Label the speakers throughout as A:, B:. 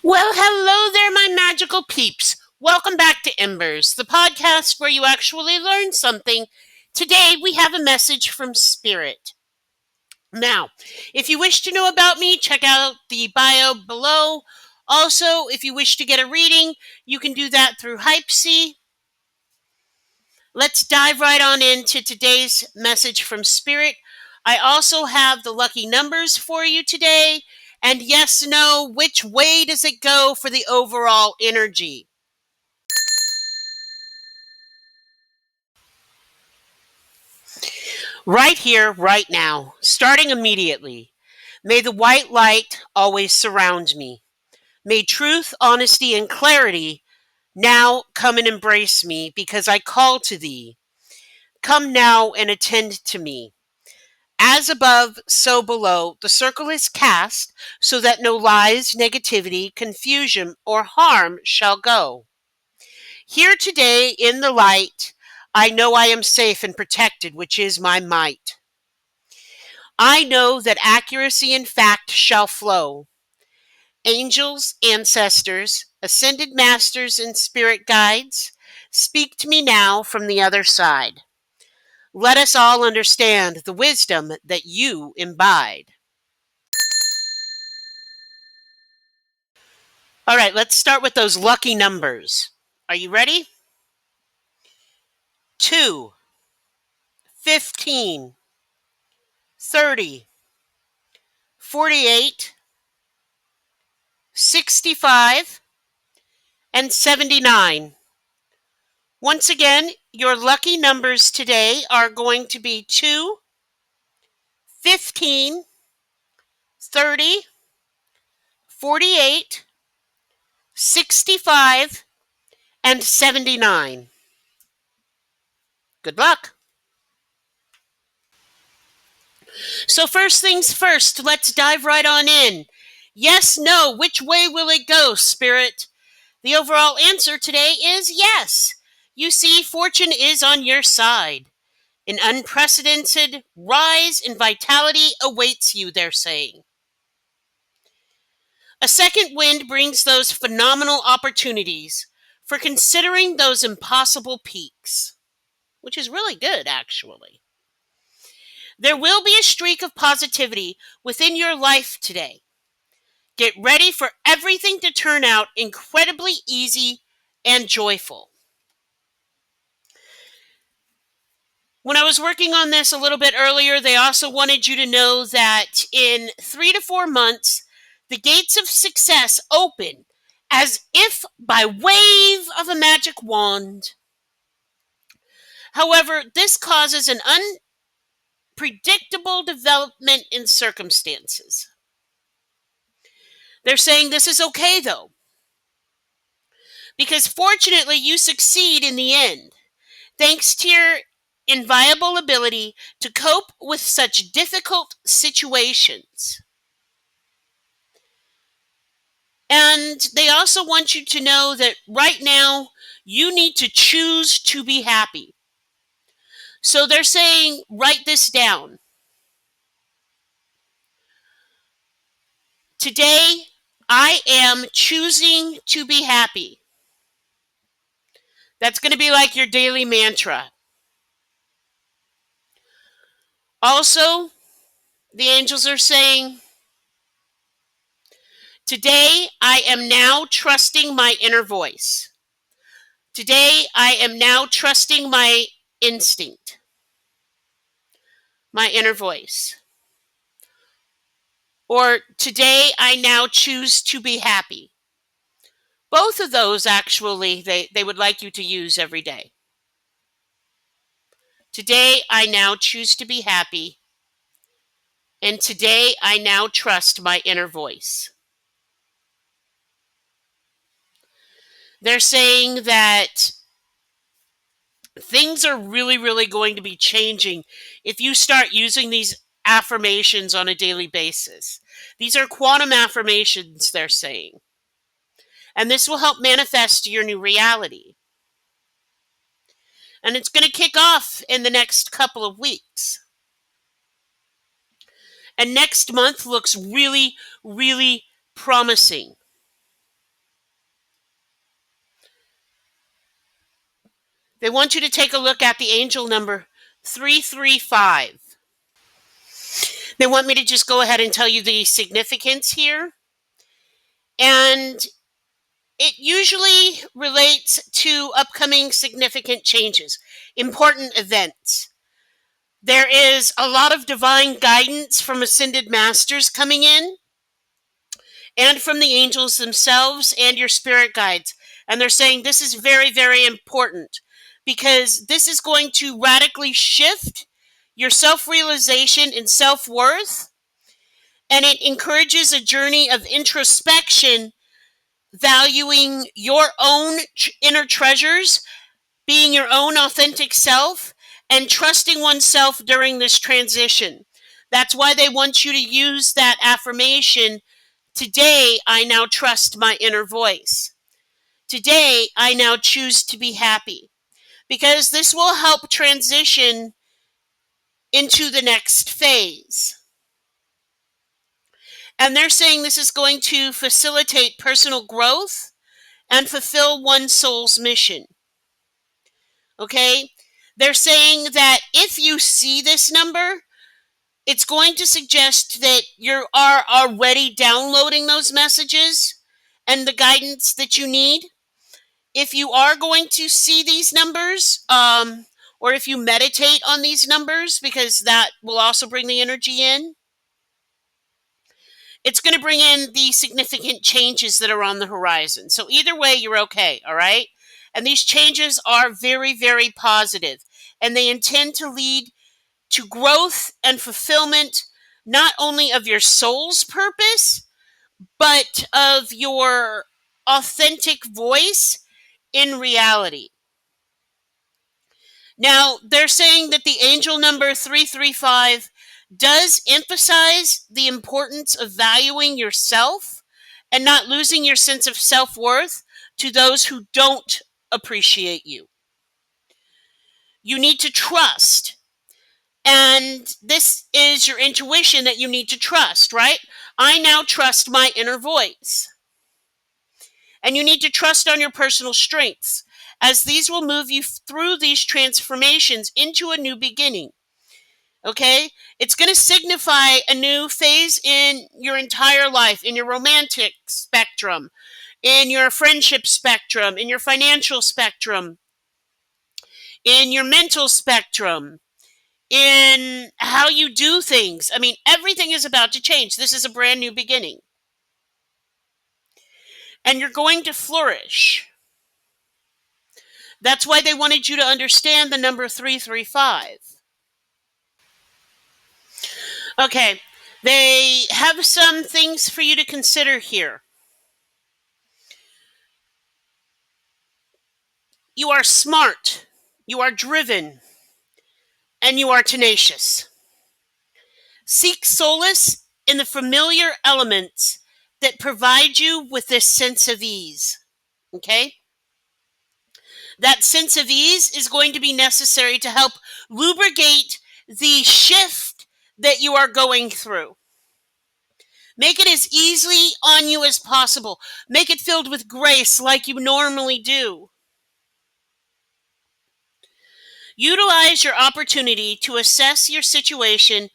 A: Well, hello there, my magical peeps. Welcome back to Embers, the podcast where you actually learn something. Today, we have a message from Spirit. Now, if you wish to know about me, check out the bio below. Also, if you wish to get a reading, you can do that through Hypesy. Let's dive right on into today's message from Spirit. I also have the lucky numbers for you today. And yes, no, which way does it go for the overall energy? Right here, right now, starting immediately. May the white light always surround me. May truth, honesty, and clarity now come and embrace me because I call to thee. Come now and attend to me. As above, so below, the circle is cast so that no lies, negativity, confusion, or harm shall go. Here today in the light, I know I am safe and protected, which is my might. I know that accuracy and fact shall flow. Angels, ancestors, ascended masters, and spirit guides, speak to me now from the other side. Let us all understand the wisdom that you imbibe. All right, let's start with those lucky numbers. Are you ready? 2, 15, 30, 48, 65, and 79. Once again, your lucky numbers today are going to be 2, 15, 30, 48, 65, and 79. Good luck. So first things first, let's dive right on in. Yes, no, which way will it go, Spirit? The overall answer today is yes. You see, fortune is on your side. An unprecedented rise in vitality awaits you, they're saying. A second wind brings those phenomenal opportunities for considering those impossible peaks, which is really good, actually. There will be a streak of positivity within your life today. Get ready for everything to turn out incredibly easy and joyful. When I was working on this a little bit earlier, they also wanted you to know that in 3 to 4 months, the gates of success open as if by wave of a magic wand. However, this causes an unpredictable development in circumstances. They're saying this is okay, though, because fortunately you succeed in the end, thanks to your inviolable ability to cope with such difficult situations. And they also want you to know that right now you need to choose to be happy. So they're saying, write this down. Today, I am choosing to be happy. That's going to be like your daily mantra. Also, the angels are saying, today I am now trusting my inner voice. Today I am now trusting my instinct, my inner voice. Or today I now choose to be happy. Both of those actually they would like you to use every day. Today I now choose to be happy. And today I now trust my inner voice. They're saying that things are really, really going to be changing if you start using these affirmations on a daily basis. These are quantum affirmations, they're saying. And this will help manifest your new reality. And it's going to kick off in the next couple of weeks. And next month looks really, really promising. They want you to take a look at the angel number 335. They want me to just go ahead and tell you the significance here. And it usually relates to upcoming significant changes, important events. There is a lot of divine guidance from ascended masters coming in, and from the angels themselves and your spirit guides. And they're saying this is very, very important because this is going to radically shift your self realization and self worth. And it encourages a journey of introspection, valuing your own inner treasures, being your own authentic self, and trusting oneself during this transition. That's why they want you to use that affirmation. Today, I now trust my inner voice. Today, I now choose to be happy. Because this will help transition into the next phase. And they're saying this is going to facilitate personal growth and fulfill one's soul's mission. Okay? They're saying that if you see this number, it's going to suggest that you are already downloading those messages and the guidance that you need. If you are going to see these numbers, or if you meditate on these numbers, because that will also bring the energy in, it's going to bring in the significant changes that are on the horizon. So either way, you're okay, all right? And these changes are very, very positive, and they intend to lead to growth and fulfillment, not only of your soul's purpose, but of your authentic voice in reality. Now, they're saying that the angel number 335 does emphasize the importance of valuing yourself and not losing your sense of self-worth to those who don't appreciate you. You need to trust. And this is your intuition that you need to trust, right? I now trust my inner voice. And you need to trust on your personal strengths, as these will move you through these transformations into a new beginning. Okay? It's going to signify a new phase in your entire life, in your romantic spectrum, in your friendship spectrum, in your financial spectrum, in your mental spectrum, in how you do things. I mean, everything is about to change. This is a brand new beginning. And you're going to flourish. That's why they wanted you to understand the number 335. Okay, they have some things for you to consider here. You are smart, you are driven, and you are tenacious. Seek solace in the familiar elements that provide you with this sense of ease. Okay? That sense of ease is going to be necessary to help lubricate the shift that you are going through. Make it as easily on you as possible. Make it filled with grace like you normally do. Utilize your opportunity to assess your situation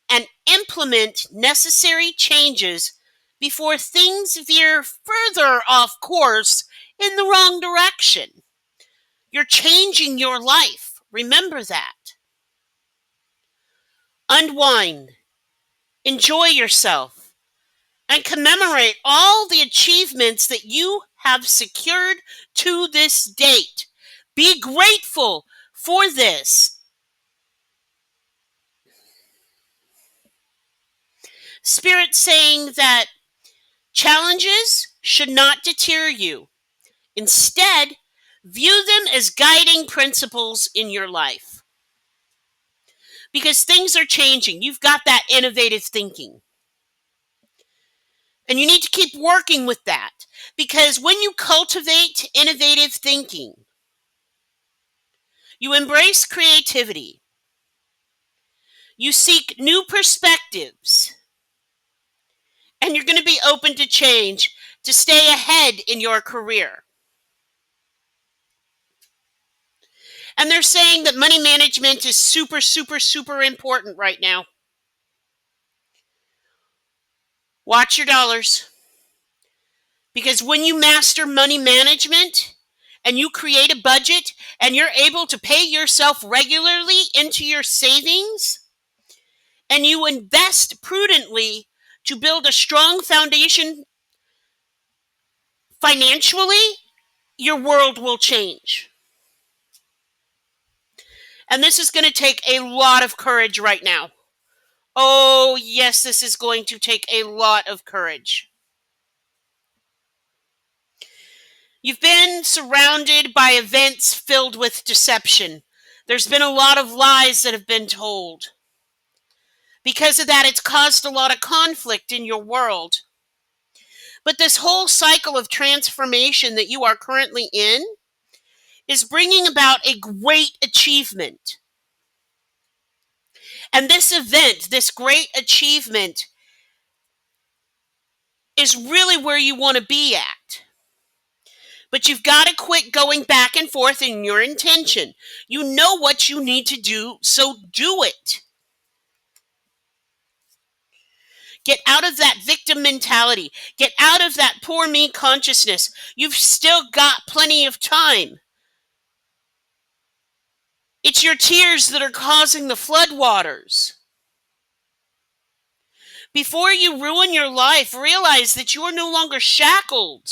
A: and implement necessary changes before things veer further off course in the wrong direction. You're changing your life. Remember that. Unwind. Enjoy yourself. And commemorate all the achievements that you have secured to this date. Be grateful for this. Spirit saying that challenges should not deter you. Instead, view them as guiding principles in your life. Because things are changing. You've got that innovative thinking. And you need to keep working with that. Because when you cultivate innovative thinking, you embrace creativity. You seek new perspectives. And you're going to be open to change to stay ahead in your career. And they're saying that money management is super, super, super important right now. Watch your dollars. Because when you master money management and you create a budget and you're able to pay yourself regularly into your savings and you invest prudently to build a strong foundation financially, your world will change. And this is going to take a lot of courage right now. Oh, yes, this is going to take a lot of courage. You've been surrounded by events filled with deception. There's been a lot of lies that have been told. Because of that, it's caused a lot of conflict in your world. But this whole cycle of transformation that you are currently in is bringing about a great achievement. And this event, this great achievement, is really where you want to be at. But you've got to quit going back and forth in your intention. You know what you need to do, so do it. Get out of that victim mentality. Get out of that poor me consciousness. You've still got plenty of time. It's your tears that are causing the floodwaters. Before you ruin your life, realize that you are no longer shackled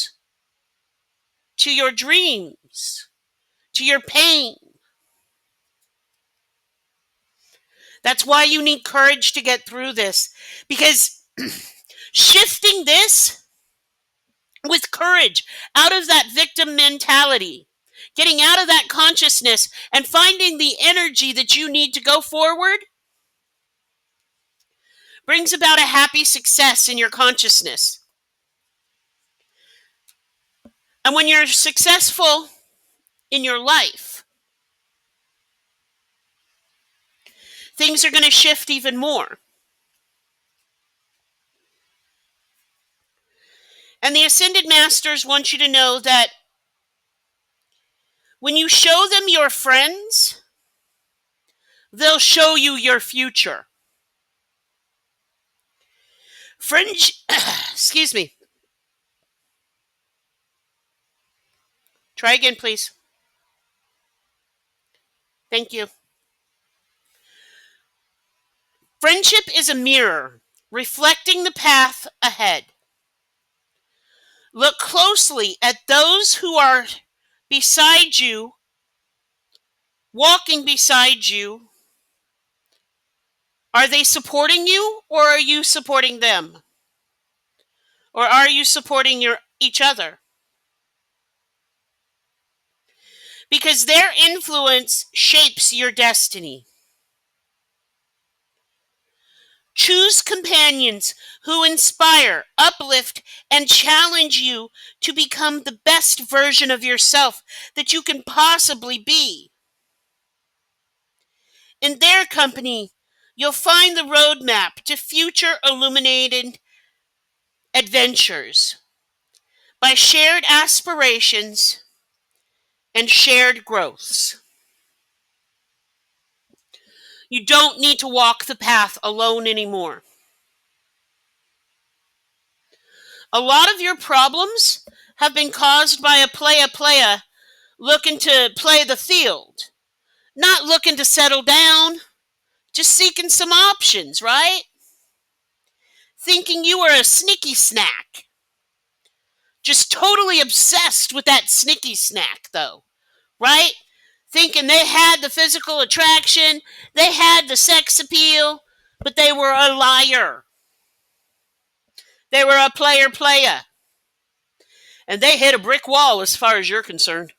A: to your dreams, to your pain. That's why you need courage to get through this. Because shifting this with courage out of that victim mentality, getting out of that consciousness and finding the energy that you need to go forward brings about a happy success in your consciousness. And when you're successful in your life, things are going to shift even more. And the Ascended Masters want you to know that when you show them your friends, they'll show you your future. Excuse me. Try again, please. Thank you. Friendship is a mirror, reflecting the path ahead. Look closely at those who are beside you, walking beside you. Are they supporting you, or are you supporting them? Or are you supporting each other? Because their influence shapes your destiny. Choose companions who inspire, uplift, and challenge you to become the best version of yourself that you can possibly be. In their company, you'll find the roadmap to future illuminated adventures by shared aspirations and shared growths. You don't need to walk the path alone anymore. A lot of your problems have been caused by a playa looking to play the field, not looking to settle down, just seeking some options, right? Thinking you were a sneaky snack. Just totally obsessed with that sneaky snack, though, right? Thinking they had the physical attraction, they had the sex appeal, but they were a liar. They were a playa. And they hit a brick wall as far as you're concerned.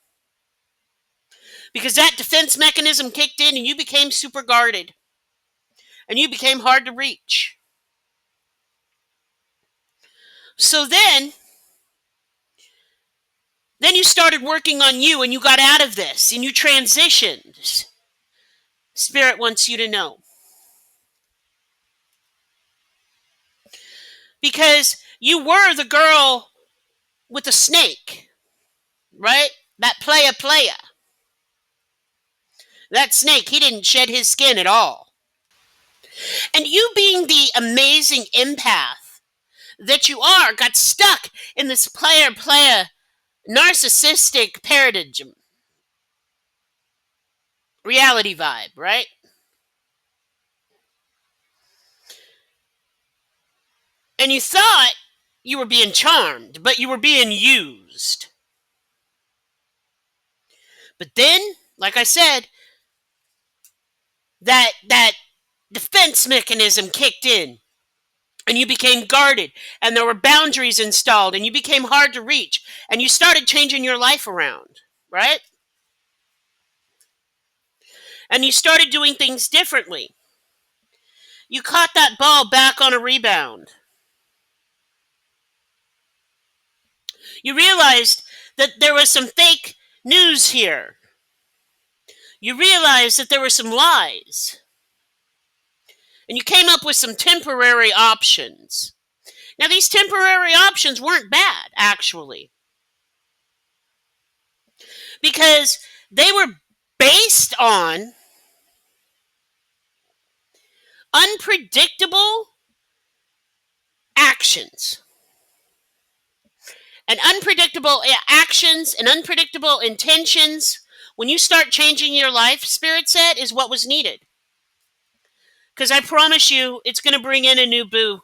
A: Because that defense mechanism kicked in and you became super guarded. And you became hard to reach. So then you started working on you and you got out of this and you transitioned. Spirit wants you to know. Because you were the girl with the snake, right? That playa. That snake, he didn't shed his skin at all. And you, being the amazing empath that you are, got stuck in this player narcissistic paradigm reality vibe, right? And you thought you were being charmed, but you were being used. But then, like I said, that defense mechanism kicked in, and you became guarded, and there were boundaries installed, and you became hard to reach, and you started changing your life around, right? And you started doing things differently. You caught that ball back on a rebound. You realized that there was some fake news here. You realized that there were some lies. And you came up with some temporary options. Now, these temporary options weren't bad, actually, because they were based on unpredictable actions. And unpredictable actions and unpredictable intentions, when you start changing your life, Spirit said, is what was needed. Because I promise you, it's going to bring in a new boo.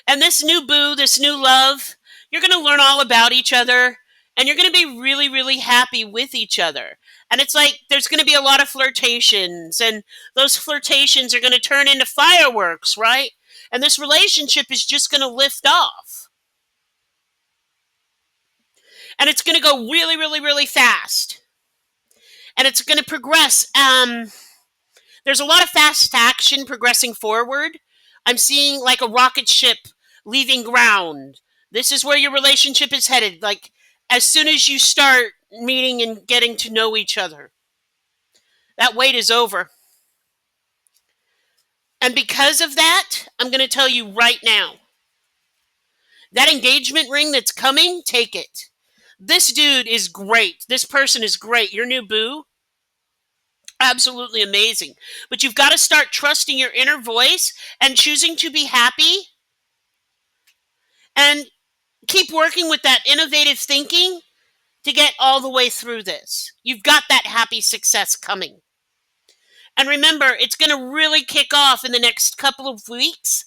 A: And this new boo, this new love, you're going to learn all about each other. And you're going to be really, really happy with each other. And it's like there's going to be a lot of flirtations. And those flirtations are going to turn into fireworks, right? And this relationship is just going to lift off. And it's going to go really, really, really fast. And it's going to progress. There's a lot of fast action progressing forward. I'm seeing like a rocket ship leaving ground. This is where your relationship is headed. Like, as soon as you start meeting and getting to know each other, that wait is over. And because of that, I'm going to tell you right now, that engagement ring that's coming, take it. This dude is great. This person is great. Your new boo, absolutely amazing. But you've got to start trusting your inner voice and choosing to be happy and keep working with that innovative thinking to get all the way through this. You've got that happy success coming. And remember, it's going to really kick off in the next couple of weeks.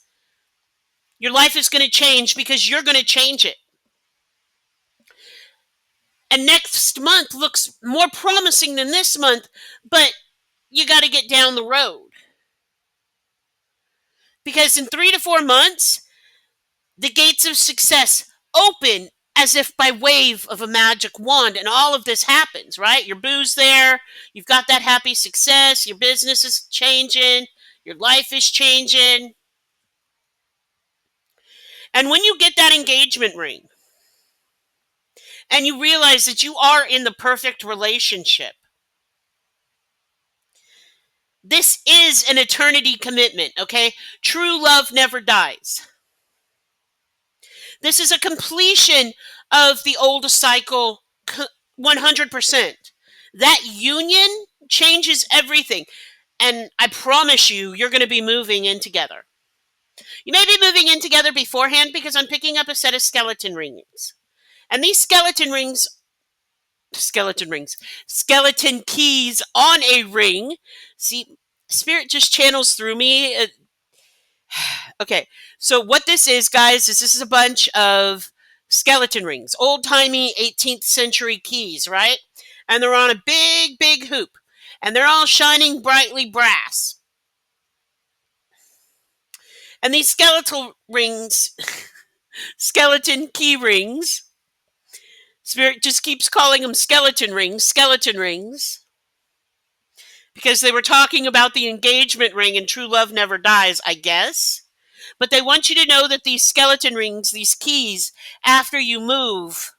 A: Your life is going to change because you're going to change it. And next month looks more promising than this month, but you got to get down the road. Because in 3 to 4 months, the gates of success open as if by wave of a magic wand, and all of this happens, right? Your boo's there, you've got that happy success, your business is changing, your life is changing. And when you get that engagement ring, and you realize that you are in the perfect relationship, this is an eternity commitment, okay? True love never dies. This is a completion of the old cycle 100%. That union changes everything. And I promise you, you're going to be moving in together. You may be moving in together beforehand because I'm picking up a set of skeleton rings. And these skeleton keys on a ring. See, Spirit just channels through me. Okay, so what this is, guys, is this is a bunch of skeleton rings, old-timey 18th century keys, right? And they're on a big, big hoop. And they're all shining brightly brass. And these skeletal rings, skeleton key rings, Spirit just keeps calling them skeleton rings, because they were talking about the engagement ring and true love never dies, I guess. But they want you to know that these skeleton rings, these keys, after you move,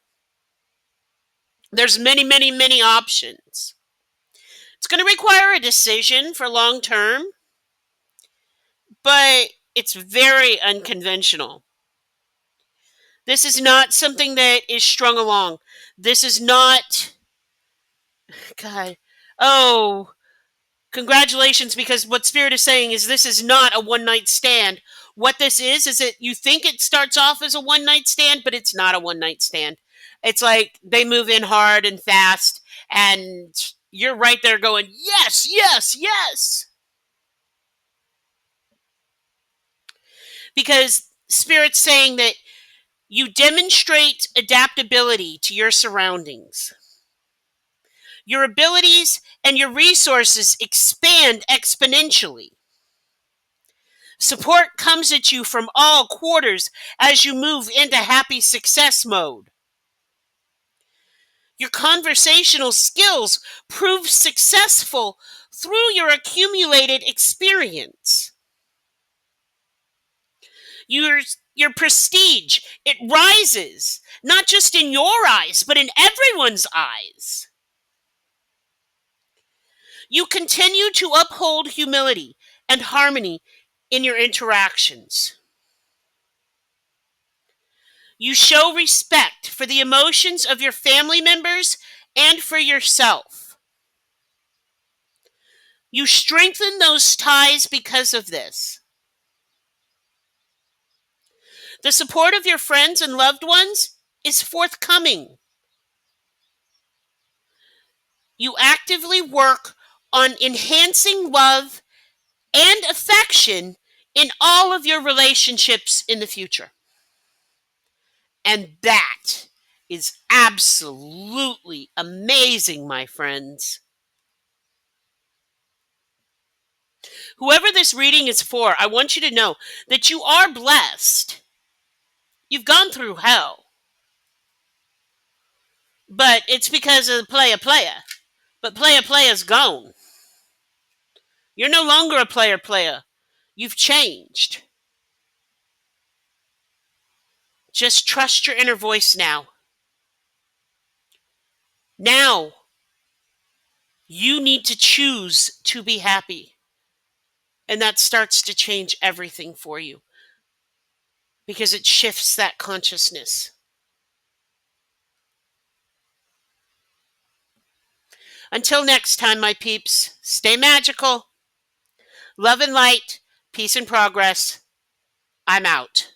A: there's many, many, many options. It's going to require a decision for long term, but it's very unconventional. This is not something that is strung along. This is not, God, Oh, congratulations, because what Spirit is saying is this is not a one night stand. What this is that you think it starts off as a one night stand, but it's not a one night stand. It's like they move in hard and fast, and you're right there going, yes, yes, yes. Because Spirit's saying that you demonstrate adaptability to your surroundings. Your abilities and your resources expand exponentially. Support comes at you from all quarters as you move into happy success mode. Your conversational skills prove successful through your accumulated experience. Your, your prestige, it rises, not just in your eyes, but in everyone's eyes. You continue to uphold humility and harmony in your interactions. You show respect for the emotions of your family members and for yourself. You strengthen those ties because of this. The support of your friends and loved ones is forthcoming. You actively work on enhancing love and affection in all of your relationships in the future. And that is absolutely amazing, my friends. Whoever this reading is for, I want you to know that you are blessed. You've gone through hell. But it's because of the player. But player is gone. You're no longer a player. You've changed. Just trust your inner voice now. Now, you need to choose to be happy. And that starts to change everything for you. Because it shifts that consciousness. Until next time, my peeps, stay magical. Love and light, peace and progress. I'm out.